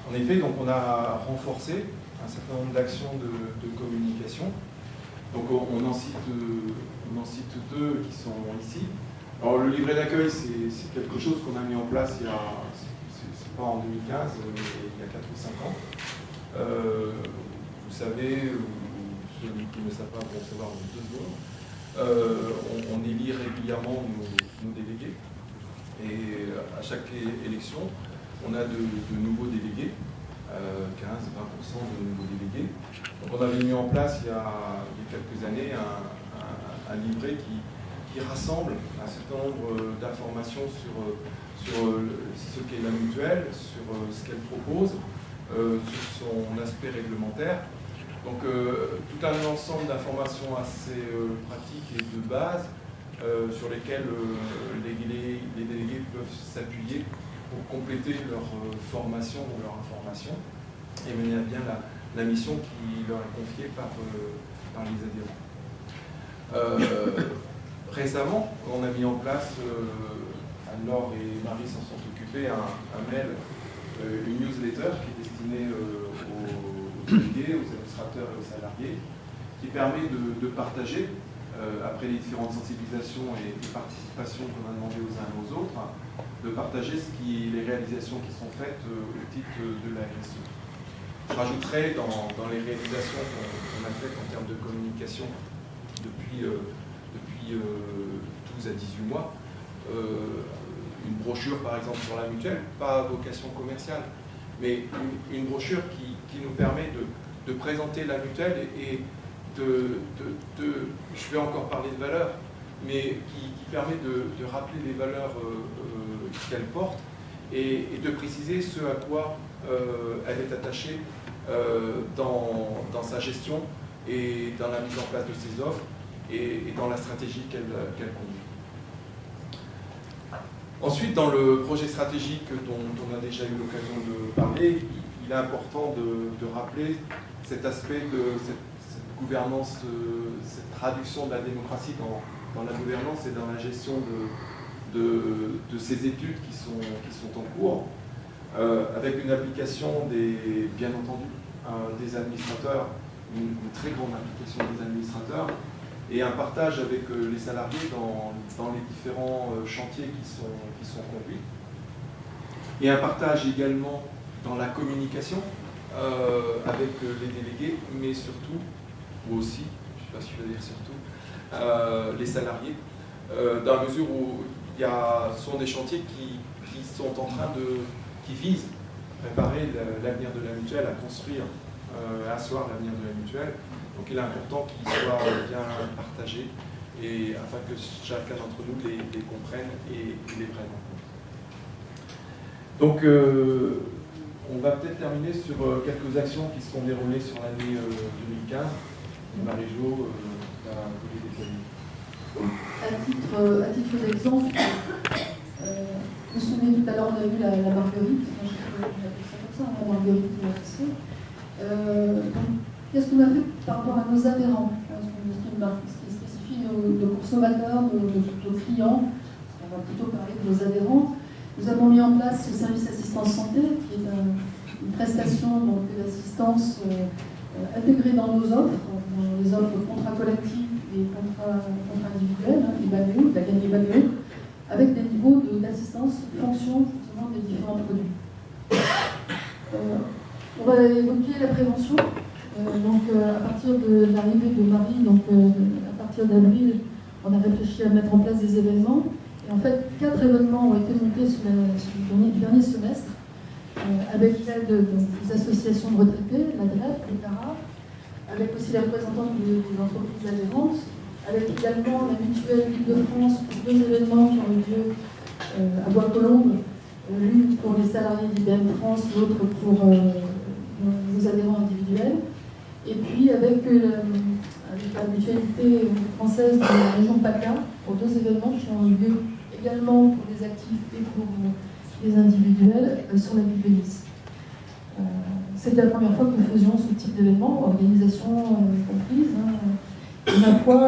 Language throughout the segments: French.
En effet, donc on a renforcé un certain nombre d'actions de communication. Donc on en cite deux qui sont ici. Alors le livret d'accueil, c'est quelque chose qu'on a mis en place il y a, c'est pas en 2015, mais il y a 4 ou 5 ans. Vous savez, ou ceux qui ne savent pas vont savoir dans 2 secondes, on élit régulièrement nos délégués. Et à chaque élection, on a de nouveaux délégués, 15-20% de nouveaux délégués. Donc on avait mis en place il y a quelques années un livret qui rassemble un certain nombre d'informations sur ce qu'est la mutuelle, sur ce qu'elle propose, sur son aspect réglementaire. Donc tout un ensemble d'informations assez pratiques et de base sur lesquelles les délégués peuvent s'appuyer pour compléter leur formation ou leur information et mener à bien la mission qui leur est confiée par les adhérents. Récemment, on a mis en place, Anne-Laure et Marie s'en sont occupés, un mail, une newsletter qui est destinée aux délégués, aux administrateurs et aux salariés, qui permet de partager, après les différentes sensibilisations et participations qu'on a demandé aux uns et aux autres, de partager les réalisations qui sont faites au titre de la RSE. Je rajouterai dans les réalisations qu'on a faites en termes de communication depuis 12 à 18 mois, une brochure par exemple sur la mutuelle, pas à vocation commerciale, mais une brochure qui nous permet de présenter la mutuelle et je vais encore parler de valeurs, mais qui permet de rappeler les valeurs qu'elle porte et de préciser ce à quoi elle est attachée dans sa gestion et dans la mise en place de ses offres et dans la stratégie qu'elle conduit. Ensuite, dans le projet stratégique dont on a déjà eu l'occasion de parler, il est important de rappeler cet aspect de cette gouvernance, cette traduction de la démocratie dans la gouvernance et dans la gestion de ces études qui sont en cours, avec une application bien entendu des administrateurs, une très grande application des administrateurs, et un partage avec les salariés dans les différents chantiers qui sont conduits. Et un partage également dans la communication avec les délégués, mais surtout, ou aussi, je ne sais pas si je veux dire surtout, les salariés, dans la mesure où ce sont des chantiers qui sont en train qui visent à préparer l'avenir de la mutuelle, à construire, à asseoir l'avenir de la mutuelle. Donc il est important qu'ils soient bien partagés et afin que chacun d'entre nous les comprenne et les prenne en compte. Donc on va peut-être terminer sur quelques actions qui se sont déroulées sur l'année 2015. Marie-Jo va vous les détailler. À titre d'exemple, vous vous souvenez tout à l'heure, on a vu la marguerite, j'appelle ça comme ça, la marguerite de RSE. Qu'est-ce qu'on a fait par rapport à nos adhérents? Ce qui spécifie nos consommateurs, nos clients, on va plutôt parler de nos adhérents. Nous avons mis en place le service assistance santé, qui est une prestation d'assistance intégrée dans nos offres, dans les offres contrats collectifs et contrats individuels, les BABO, la gamme des BABO, avec des niveaux d'assistance fonction justement des différents produits. On va évoquer la prévention. À partir de l'arrivée de Marie, à partir d'avril, on a réfléchi à mettre en place des événements. Et en fait, 4 événements ont été montés sur le dernier semestre, avec l'aide des associations de retraités, la DREP, le CARA, avec aussi les représentants des entreprises adhérentes, avec également la mutuelle Île-de-France pour 2 événements qui ont eu lieu à Bois-Colombes, l'une pour les salariés d'IBM France, l'autre pour les adhérents individuels. Et puis avec la mutualité française de la région PACA pour 2 événements qui ont eu lieu également pour les actifs et pour les individuels sur la ville de Nice. C'était la première fois que nous faisions ce type d'événement, organisation comprise. Et ma foi,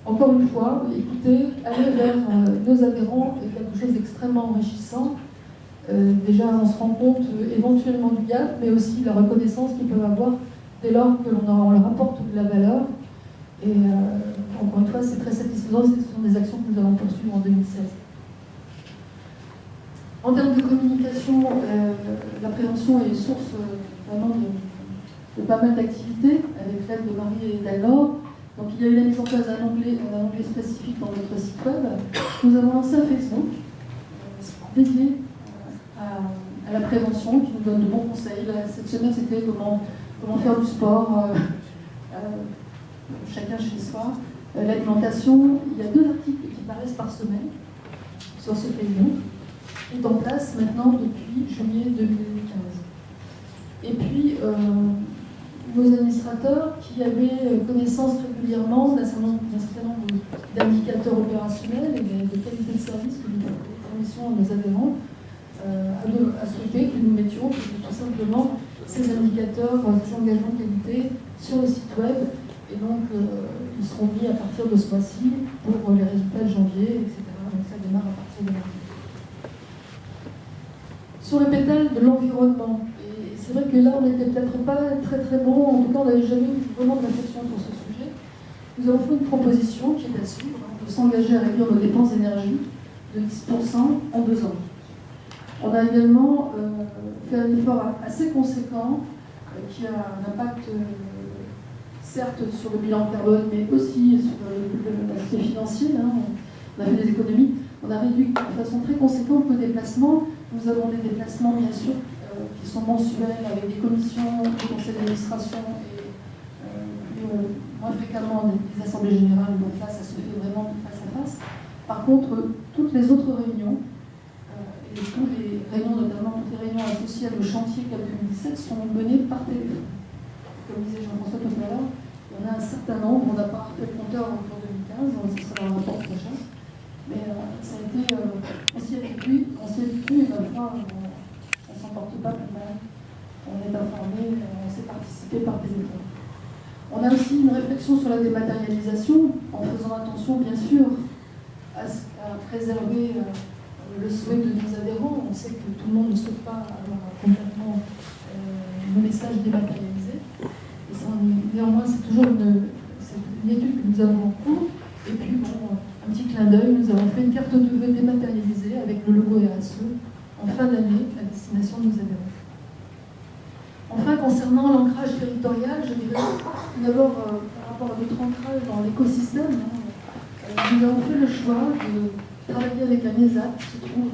encore une fois, écoutez, aller vers nos adhérents est quelque chose d'extrêmement enrichissant Déjà, on se rend compte éventuellement du gap, mais aussi la reconnaissance qu'ils peuvent avoir dès lors que on leur apporte de la valeur. Et encore une fois, c'est très satisfaisant. Ce sont des actions que nous allons poursuivre en 2016. En termes de communication, la prévention est source vraiment de pas mal d'activités avec l'aide de Marie et d'Alor. Donc il y a eu la mise en place d'un onglet spécifique dans notre site web. Nous avons lancé un Facebook dédié à la prévention qui nous donne de bons conseils. Là, cette semaine, c'était comment faire du sport, chacun chez soi. L'alimentation, il y a 2 articles qui paraissent par semaine sur ce Facebook, qui est en place maintenant depuis juillet 2015. Et puis, nos administrateurs qui avaient connaissance régulièrement d'un certain nombre d'indicateurs opérationnels et de qualité de service que nous fournissons à nos adhérents, à souhaiter que nous mettions tout simplement ces indicateurs, ces engagements de qualité sur le site web. Et donc, ils seront mis à partir de ce mois-ci pour les résultats de janvier, etc. Donc, ça démarre à partir de janvier. Sur le pétale de l'environnement, et c'est vrai que là, on n'était peut-être pas très bon, en tout cas, on n'avait jamais eu vraiment de réflexion sur ce sujet. Nous avons fait une proposition qui est à suivre, de s'engager à réduire nos dépenses d'énergie de 10% en 2 ans. On a également fait un effort assez conséquent qui a un impact certes sur le bilan carbone, mais aussi sur l'aspect financier. On a fait des économies. On a réduit de façon très conséquente nos déplacements. Nous avons des déplacements, bien sûr, qui sont mensuels avec des commissions, des conseils d'administration et moins fréquemment des assemblées générales. Donc là, ça se fait vraiment face à face. Par contre, toutes les autres réunions, et toutes les réunions, notamment toutes les réunions associées au chantier CAP 2017, sont menées par téléphone. Comme disait Jean-François tout à l'heure, il y en a un certain nombre, on n'a pas refait le compteur en 2015, ce sera un rapport prochain. Mais ça a été, on s'y habitue, et ma foi, on ne s'en porte pas plus mal. On est informé, on sait participer par téléphone. On a aussi une réflexion sur la dématérialisation, en faisant attention, bien sûr, à préserver le souhait de nos adhérents. On sait que tout le monde ne souhaite pas avoir complètement nos messages dématérialisés. Et ça, néanmoins, c'est toujours une étude que nous avons en cours. Et puis, bon, un petit clin d'œil, nous avons fait une carte de vœux dématérialisée avec le logo RSE en fin d'année à destination de nos adhérents. Enfin, concernant l'ancrage territorial, je dirais d'abord par rapport à notre ancrage dans l'écosystème, nous avons fait le choix de travailler avec un ESAT qui se trouve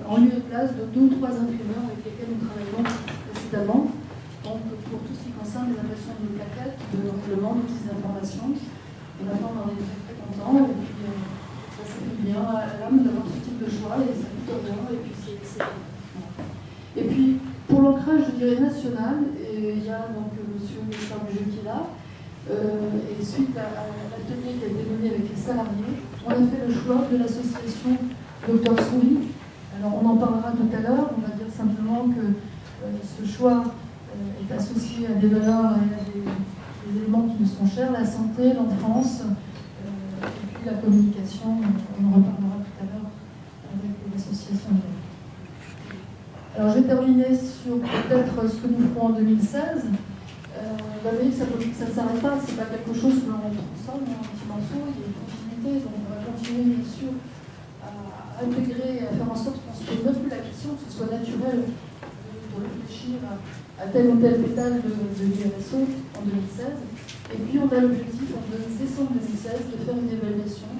en lieu et place de 2 ou 3 imprimeurs avec lesquels nous travaillons précédemment. Donc, pour tout ce qui concerne les impressions de plaquettes, de règlement, d'outils d'information. Et maintenant, on en est très contents. Et puis, ça fait bien à l'âme d'avoir ce type de choix. Et ça coûte rien. Et puis, et puis, pour l'ancrage, je dirais national, il y a donc monsieur Charles Jeu qui est là. Et suite à l'atelier qui a été mené avec les salariés, on a fait le choix de l'association Dr Souris. Alors, on en parlera tout à l'heure. On va dire simplement que ce choix est associé à des valeurs et à des éléments qui nous sont chers, la santé, l'enfance, et puis la communication, on en reparlera tout à l'heure avec l'association. Alors je vais terminer sur peut-être ce que nous ferons en 2016. Vous voyez que ça ne s'arrête pas, c'est pas quelque chose que l'on transforme en petit morceau, il y a une continuité, donc on va continuer bien sûr à intégrer, à faire en sorte qu'on ne se pose même plus la question, que ce soit naturel de réfléchir à tel ou tel pétale de l'IRSO en 2016. Et puis on a l'objectif en décembre 2016 de faire une évaluation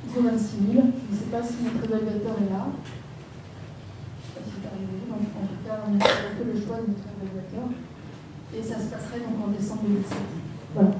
ISO 26000. Je ne sais pas si notre évaluateur est là. Je ne sais pas si c'est arrivé. Donc, en tout cas, on a fait le choix de notre évaluateur. Et ça se passerait donc en décembre 2016. Voilà.